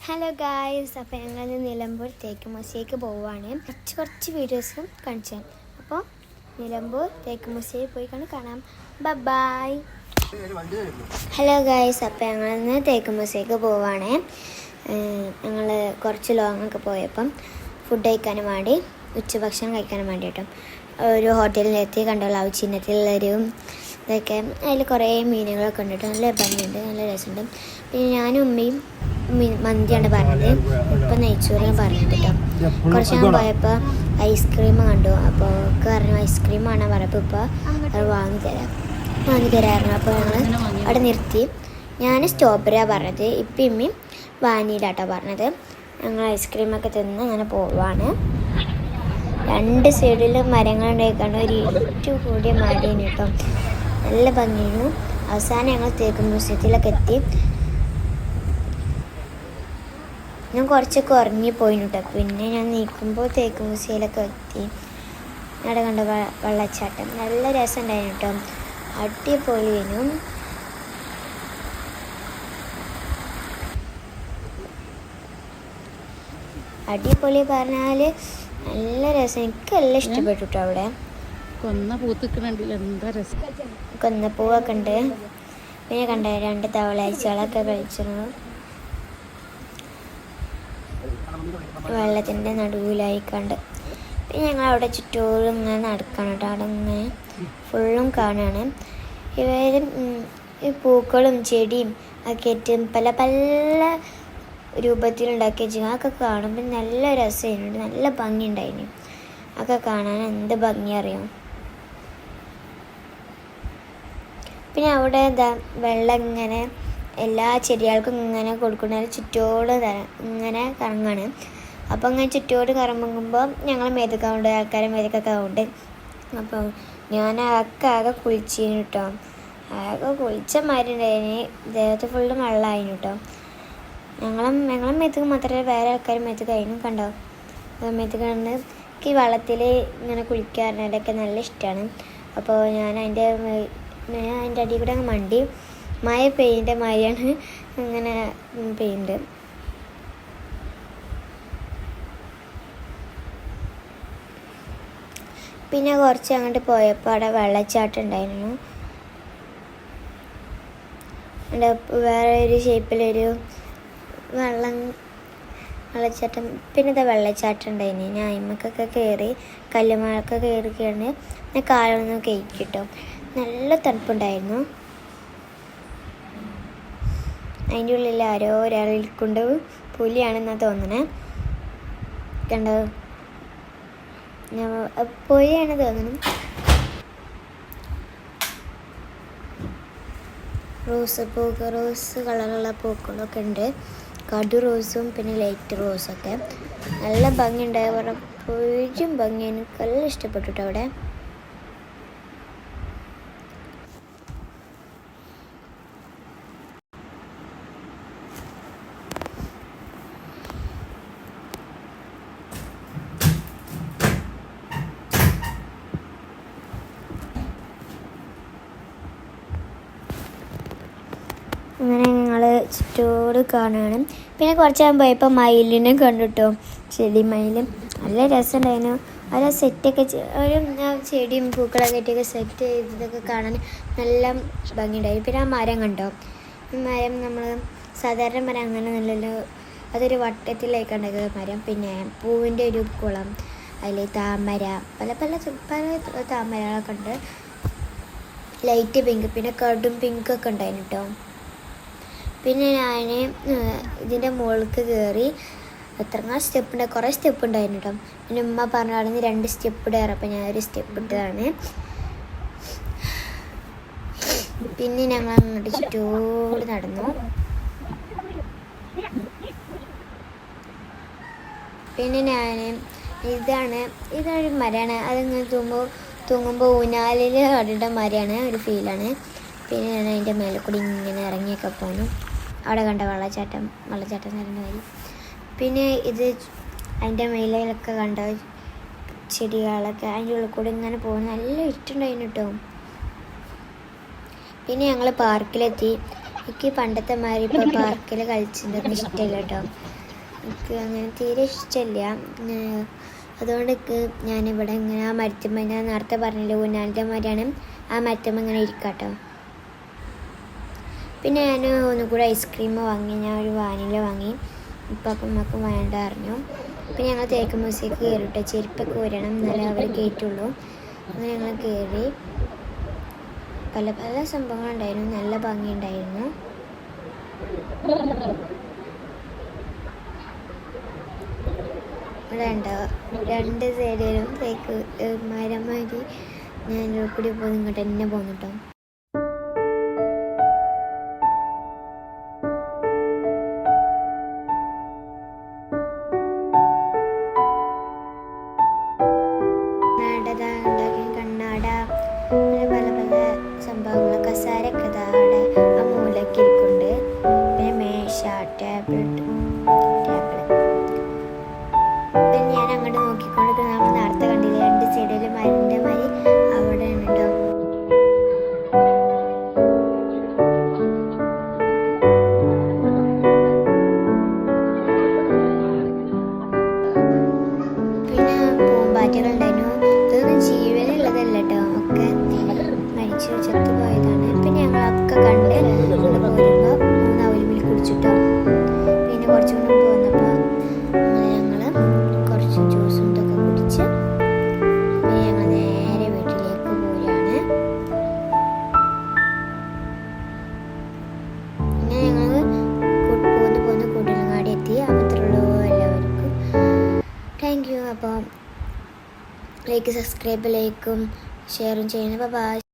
Hello guys, അപ്പോൾ ഞങ്ങൾ നിലമ്പൂർ തേക്ക് മ്യൂസിയക്ക് പോവുകയാണ്. കുറച്ച് വീഡിയോസും കാണിച്ചു. അപ്പോൾ നിലമ്പൂർ തേക്ക് മ്യൂസിയയിൽ പോയി കാണാം. ബൈ. ഹലോ ഗായ്സ്, അപ്പോൾ ഞങ്ങളിന്ന് തേക്ക് മ്യൂസിയക്ക് പോവുകയാണ്. ഞങ്ങൾ കുറച്ച് ലോങ്ങൊക്കെ പോയപ്പം ഫുഡ് കഴിക്കാനും വേണ്ടി, ഉച്ചഭക്ഷണം കഴിക്കാനും വേണ്ടിയിട്ടും ഒരു ഹോട്ടലിലെത്തി. കണ്ടോളൂ, ചിഹ്നത്തിലുള്ളൊരു ഇതൊക്കെ. അതിൽ കുറേ മീനുകളൊക്കെ ഉണ്ടിട്ട് നല്ല ഭംഗിയുണ്ട്, നല്ല രസമുണ്ട്. പിന്നെ ഞാനും ഉമ്മയും മന്തിയാണ് പറഞ്ഞത്, ഇപ്പം നെയ്ച്ചോറിന് പറഞ്ഞിട്ട് കേട്ടോ. കുറച്ച് ഞാൻ പോയപ്പോൾ ഐസ്ക്രീം കണ്ടു. അപ്പോൾ ഒക്കെ പറഞ്ഞു ഐസ്ക്രീം ആണോ പറഞ്ഞപ്പോൾ ഇപ്പോൾ അത് വാങ്ങി തരാമായിരുന്നു. അപ്പോൾ ഞങ്ങൾ അവിടെ നിർത്തി. ഞാൻ സ്ട്രോബെറിയാണ് പറഞ്ഞത്, ഇപ്പം ഇമ്മയും വാനിലാട്ടോ പറഞ്ഞത്. ഞങ്ങൾ ഐസ്ക്രീമൊക്കെ തിന്ന് അങ്ങനെ പോവാണ്. രണ്ട് സൈഡിലും മരങ്ങളുണ്ടായിക്കാണ്, ഒരു ഇരുട്ട് കൂടിയ മരയാണ് കേട്ടോ. നല്ല ഭംഗിയാണ്. അവസാനം ഞങ്ങൾ തേക്ക് മ്യൂസിയത്തിലൊക്കെ എത്തി. ഞാൻ കുറച്ചൊക്കെ ഉറങ്ങിപ്പോയി കേട്ടോ. പിന്നെ ഞാൻ നീക്കുമ്പോൾ തേക്ക് മ്യൂസിയത്തിലൊക്കെ എത്തി. അവിടെ കണ്ട വെള്ളച്ചാട്ടം നല്ല രസമുണ്ടായിരുന്നു കേട്ടോ. അടിപൊളിയേനു. അടിപൊളി പറഞ്ഞാൽ നല്ല രസം. എനിക്കെല്ലാം ഇഷ്ടപ്പെട്ടു കേട്ടോ. അവിടെ കൊന്നപ്പൂവൊക്കെ ഉണ്ട്. പിന്നെ കണ്ട 2 തവളാഴ്ചകളൊക്കെ കളിച്ചിരുന്നു വെള്ളത്തിൻ്റെ നടുവിലായി കണ്ട്. പിന്നെ ഞങ്ങൾ അവിടെ ചുറ്റോറും ഇങ്ങനെ നടക്കണം കേട്ടോ. അവിടെ ഇങ്ങനെ ഫുള്ളും കാണാണ്. ഇവരും ഈ പൂക്കളും ചെടിയും ഒക്കെ ആയിട്ട് പല പല രൂപത്തിലുണ്ടാക്കി വെച്ചാൽ അതൊക്കെ കാണുമ്പോൾ നല്ല രസമായിരുന്നു, നല്ല ഭംഗി ഉണ്ടായിരുന്നു. അതൊക്കെ കാണാൻ എന്ത് ഭംഗി അറിയാം. പിന്നെ അവിടെ വെള്ളം ഇങ്ങനെ എല്ലാ ചെടികൾക്കും ഇങ്ങനെ കൊടുക്കുന്ന ചുറ്റോട് ഇങ്ങനെ കറങ്ങാണ്. അപ്പോൾ ഇങ്ങനെ ചുറ്റോട് കറങ്ങുമ്പോൾ ഞങ്ങൾ മേതക്കാവുണ്ട്, ആൾക്കാരെ മേതക്കൊക്കെ ആവുണ്ട്. അപ്പോൾ ഞാൻ ആകെ കുളിച്ചിരുന്നു കേട്ടോ. ആകെ കുളിച്ച മാരുണ്ടായിന്, ദേഹത്ത് ഫുള്ളും വെള്ളമായിരുന്നു കേട്ടോ. ഞങ്ങളെ മേത്തക്ക് മാത്രമേ വേറെ ആൾക്കാർ മേത്തക്ക് കഴിഞ്ഞു കണ്ടോ. മേത്തക്ക് കണ്ട് എനിക്ക് ഈ വെള്ളത്തിൽ ഇങ്ങനെ കുളിക്കാറിനൊക്കെ നല്ല ഇഷ്ടമാണ്. അപ്പോൾ ഞാൻ അതിൻ്റെ അടിയിൽ കൂടെ അങ്ങ് മണ്ടി. മഴ പെയ്യുന്ന മഴയാണ് ഇങ്ങനെ പെയ്യുന്നത്. പിന്നെ കുറച്ച് അങ്ങോട്ട് പോയപ്പോൾ അവിടെ വെള്ളച്ചാട്ടം ഉണ്ടായിരുന്നു. വേറെ ഒരു ഷേപ്പിലൊരു വെള്ളച്ചാട്ടം. പിന്നെ വെള്ളച്ചാട്ടം ഉണ്ടായിരുന്നു. ഞാൻ അയിമക്കൊക്കെ കയറി, കല്ലുമഴൊക്കെ കയറിയാണ് ഞാൻ കാലൊന്നും കഴിക്കിട്ടോ. നല്ല തണുപ്പുണ്ടായിരുന്നു. അതിൻ്റെ ഉള്ളിൽ ആരോ ഒരാളിൽ കൊണ്ട് പുലിയാണെന്നാണ് തോന്നണേ. കണ്ടോ, പുലിയാണ് തോന്നണം. റോസ് കളറുള്ള പൂക്കളൊക്കെ ഉണ്ട്. കടു റോസും പിന്നെ ലൈറ്റ് റോസൊക്കെ നല്ല ഭംഗിയുണ്ടായ പറഞ്ഞ ഭംഗി. എനിക്കെല്ലാം ഇഷ്ടപ്പെട്ടിട്ട് അവിടെ. അങ്ങനെ ഞങ്ങൾ ചുറ്റോട് കാണുകയാണ്. പിന്നെ കുറച്ച് നേരം പോയപ്പോൾ മയിലിനെ കണ്ടിട്ടോ, ചെടി മയിലും നല്ല രസമുണ്ടായിരുന്നു. ഓരോ സെറ്റൊക്കെ ഒരു ചെടിയും പൂക്കളൊക്കെ ഇട്ടൊക്കെ സെറ്റ് ചെയ്തതൊക്കെ കാണാൻ നല്ല ഭംഗിയുണ്ടായി. പിന്നെ ആ മരം കണ്ടോ, ഈ മരം നമ്മൾ സാധാരണ മരം അങ്ങനെ നല്ലല്ലോ, അതൊരു വട്ടത്തിലേക്കുണ്ടാക്കിയ മരം. പിന്നെ പൂവിൻ്റെ ഒരു കുളം, അതിൽ താമര, പല പല താമരകളൊക്കെ ഉണ്ട്. ലൈറ്റ് പിങ്ക്, പിന്നെ കടും പിങ്കൊക്കെ ഉണ്ടായിരുന്നു കേട്ടോ. പിന്നെ ഞാൻ ഇതിൻ്റെ മുകളിലേക്ക് കയറി. എത്ര സ്റ്റെപ്പ് ഉണ്ട്, കുറേ സ്റ്റെപ്പ് ഉണ്ടായിരുന്നു കേട്ടോ. പിന്നെ ഉമ്മ പറഞ്ഞായിരുന്നു 2 സ്റ്റെപ്പ് ഇടാറ്. അപ്പം ഞാനൊരു സ്റ്റെപ്പ് ഇട്ടതാണ്. പിന്നെ ഞങ്ങൾ അങ്ങോട്ട് ചുറ്റോട് നടന്നു. പിന്നെ ഞാൻ ഇതൊരു മരമാണ്. അതിങ്ങനെ തൂങ്ങുമ്പോൾ ഊഞ്ഞാലിൽ ആടിയുടെ മരമാണ്, ഒരു ഫീലാണ്. പിന്നെ ഞാൻ അതിൻ്റെ മേലെ കൂടി ഇങ്ങനെ ഇറങ്ങിയൊക്കെ പോന്നു. അവിടെ കണ്ട വെള്ളച്ചാട്ടം നിറഞ്ഞ വരി. പിന്നെ ഇത് അതിൻ്റെ മേലൊക്കെ കണ്ട ചെടികളൊക്കെ അതിൻ്റെ ഉള്ളിൽ കൂടി ഇങ്ങനെ പോകുന്നു. നല്ല ഇട്ടുണ്ടായിരുന്നു കേട്ടോ. പിന്നെ ഞങ്ങൾ പാർക്കിലെത്തി. എനിക്ക് പണ്ടത്തെ മാതിരി ഇപ്പോൾ പാർക്കിൽ കളിച്ചിട്ടൊന്നും ഇഷ്ടമില്ല കേട്ടോ. എനിക്ക് അങ്ങനെ തീരെ ഇഷ്ടമില്ല. അതുകൊണ്ട് ഞാനിവിടെ ഇങ്ങനെ ആ മരത്തുമ്മ, ഞാൻ നേരത്തെ പറഞ്ഞില്ല ഊഞ്ഞാലിൻ്റെ മാതിരിയാണ് ആ മരത്തുമ്മ ഇങ്ങനെ ഇരിക്കാം കേട്ടോ. പിന്നെ ഞാൻ ഒന്നുകൂടെ ഐസ്ക്രീം വാങ്ങി, ഞാൻ ഒരു വാനില വാങ്ങി. ഇപ്പം അമ്മക്കും വേണ്ട അറിഞ്ഞു. പിന്നെ ഞങ്ങൾ തേക്ക് മ്യൂസിയത്തിൽ കയറിയിട്ട് ചെരുപ്പൊക്കെ ഊരണം, എന്നാലേ അവർ കയറ്റുള്ളൂ. അങ്ങനെ ഞങ്ങൾ കയറി. പല പല സംഭവങ്ങളുണ്ടായിരുന്നു, നല്ല ഭംഗിയുണ്ടായിരുന്നു. ഇവിടെ ഉണ്ടോ 2 സൈഡിലും തേക്ക് മരമാതിരി. ഞാൻ കൂടി പോകുന്നു, ഇങ്ങോട്ട് തന്നെ പോകുന്നു കേട്ടോ. കണ്ണാട, അങ്ങനെ പല പല സംഭവങ്ങൾ. കസാരൊക്കെ അവിടെ ആ മൂലയ്ക്ക് ഇരിക്കുന്നുണ്ട്. പിന്നെ മേശ, ടേബിൾ. പിന്നെ ഞാൻ അങ്ങോട്ട് നോക്കിക്കൊണ്ട് നമ്മൾ നേരത്തെ കണ്ടില്ല 2 സൈഡിൽ മരൻ്റെ മാതിരി അവിടെ ഉണ്ടോ. പിന്നെ പൂമ്പാറ്റകളുണ്ടായിരുന്നു. ഇതൊന്നും ജീവനുള്ളതല്ല കേട്ടോ, ഒക്കെ മരിച്ചു ചത്തുപോയതാണ്. പിന്നെ ഞങ്ങളൊക്കെ കണ്ട് പോരുമ്പോൾ 3 അവലിമിൽ കുടിച്ചിട്ടോ. പിന്നെ കുറച്ചും കൂടെ പോന്നപ്പോൾ ഞങ്ങൾ കുറച്ച് ജ്യൂസും ഇതൊക്കെ കുടിച്ച് പിന്നെ ഞങ്ങൾ നേരെ വീട്ടിലേക്ക് പോരുകയാണ്. പിന്നെ ഞങ്ങൾ പോന്ന് കൂട്ടിലങ്ങാടി എത്തി. അപ്പത്തുള്ളൂ എല്ലാവർക്കും താങ്ക് യു. അപ്പോൾ ലൈക്ക്, സബ്സ്ക്രൈബ്, ലൈക്കും ഷെയറും ചെയ്യണം. ബൈ.